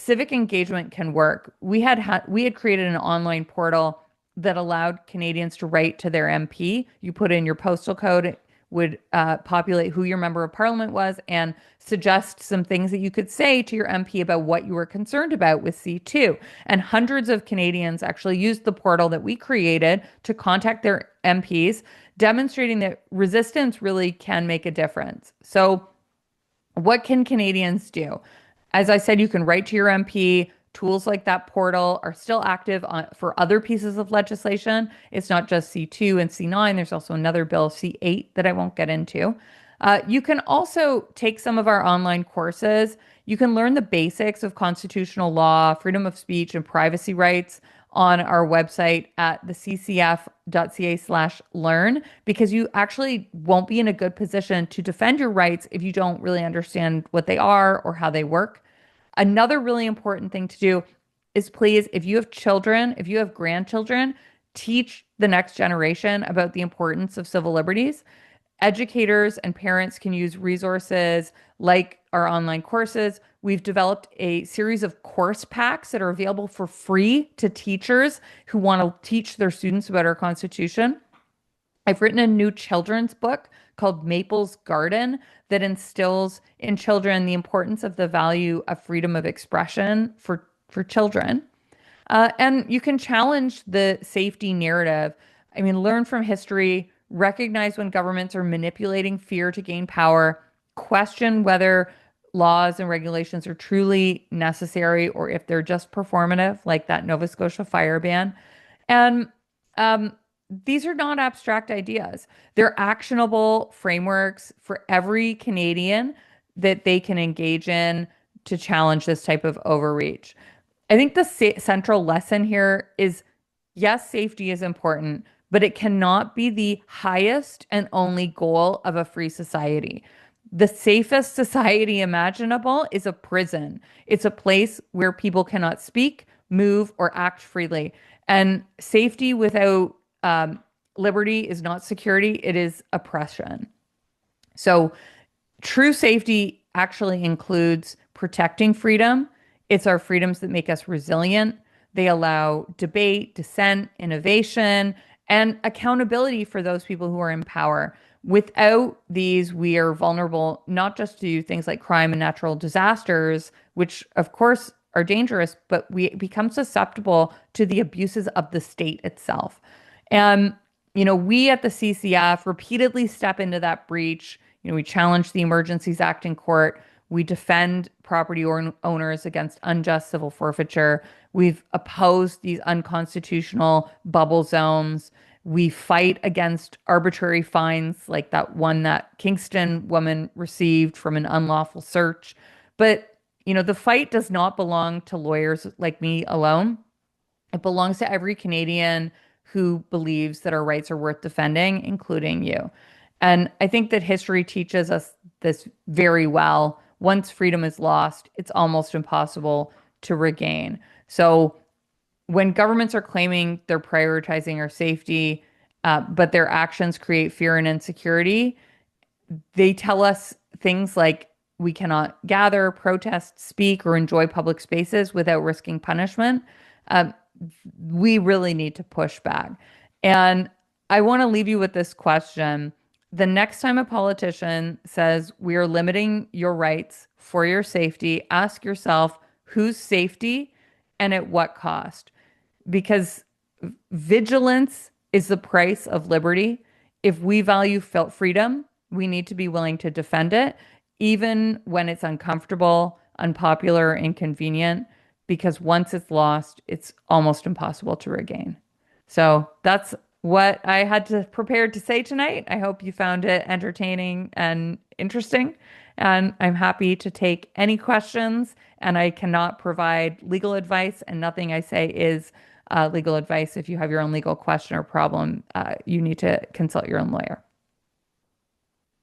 civic engagement can work. We had created an online portal that allowed Canadians to write to their MP. You put in your postal code, it would populate who your member of parliament was and suggest some things that you could say to your MP about what you were concerned about with C2. And hundreds of Canadians actually used the portal that we created to contact their MPs, demonstrating that resistance really can make a difference. So, what can Canadians do? As I said, you can write to your MP. Tools like that portal are still active for other pieces of legislation. It's not just C2 and C9. There's also another bill, C8, that I won't get into. You can also take some of our online courses. You can learn the basics of constitutional law, freedom of speech, and privacy rights on our website at theccf.ca/learn, because you actually won't be in a good position to defend your rights if you don't really understand what they are or how they work. Another really important thing to do is, please, if you have children, if you have grandchildren, teach the next generation about the importance of civil liberties. Educators and parents can use resources like our online courses. We've developed a series of course packs that are available for free to teachers who want to teach their students about our Constitution. I've written a new children's book called Maple's Garden that instills in children the importance of the value of freedom of expression for children. And you can challenge the safety narrative. I mean, learn from history, recognize when governments are manipulating fear to gain power, question whether laws and regulations are truly necessary or if they're just performative, like that Nova Scotia fire ban. And these are not abstract ideas. They're actionable frameworks for every Canadian that they can engage in to challenge this type of overreach. I think the central lesson here is, yes, safety is important, but it cannot be the highest and only goal of a free society. The safest society imaginable is a prison. It's a place where people cannot speak, move, or act freely. And safety without liberty is not security, it is oppression. So true safety actually includes protecting freedom. It's our freedoms that make us resilient. They allow debate, dissent, innovation, and accountability for those people who are in power. Without these, we are vulnerable not just to things like crime and natural disasters, which of course are dangerous, but we become susceptible to the abuses of the state itself. And, we at the CCF repeatedly step into that breach. We challenge the Emergencies Act in court. We defend property owners against unjust civil forfeiture. We've opposed these unconstitutional bubble zones. We fight against arbitrary fines like that one that Kingston woman received from an unlawful search. But, the fight does not belong to lawyers like me alone. It belongs to every Canadian who believes that our rights are worth defending, including you. And I think that history teaches us this very well. Once freedom is lost, it's almost impossible to regain. So when governments are claiming they're prioritizing our safety, but their actions create fear and insecurity, they tell us things like we cannot gather, protest, speak, or enjoy public spaces without risking punishment. We really need to push back. And I want to leave you with this question. The next time a politician says we are limiting your rights for your safety, ask yourself whose safety and at what cost? Because vigilance is the price of liberty. If we value freedom, we need to be willing to defend it, even when it's uncomfortable, unpopular, inconvenient, because once it's lost, it's almost impossible to regain. So that's what I had to prepare to say tonight. I hope you found it entertaining and interesting. And I'm happy to take any questions. And I cannot provide legal advice, and nothing I say is legal advice. If you have your own legal question or problem, you need to consult your own lawyer.